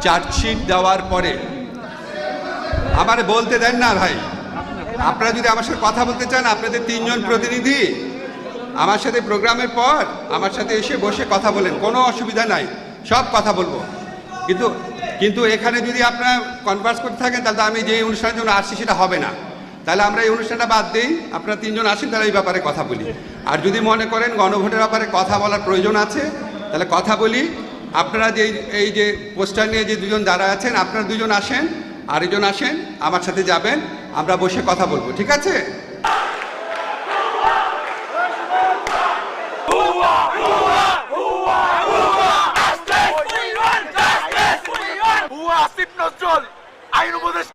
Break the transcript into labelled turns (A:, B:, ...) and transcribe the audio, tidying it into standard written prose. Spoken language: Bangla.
A: চার্জশিট দেওয়ার পরে আমার বলতে দেন না ভাই। আপনারা যদি আমার সাথে কথা বলতে চান, আপনাদের 3 জন প্রতিনিধি আমার সাথে প্রোগ্রামের পর আমার সাথে এসে বসে কথা বলেন, কোনো অসুবিধা নাই, সব কথা বলবো। কিন্তু এখানে যদি আপনারা কনভার্স করতে থাকেন তাহলে আমি যে অনুষ্ঠানের জন্য আসছি সেটা হবে না। তাহলে আমরা এই অনুষ্ঠানটা বাদ দিই, আপনারা 3 জন আসেন, তাহলে এই ব্যাপারে কথা বলি। আর যদি মনে করেন গণভোটের ব্যাপারে কথা বলার প্রয়োজন আছে তাহলে কথা বলি। আপনারা যে এই যে পোস্টার নিয়ে যে 2 জন যারা আছেন, আপনারা 2 জন আসেন, আরেকজন আসেন, আমার সাথে যাবেন, আমরা বসে কথা বলবো, ঠিক আছে?
B: আসিফ নজরুল আইন উপদেষ্টা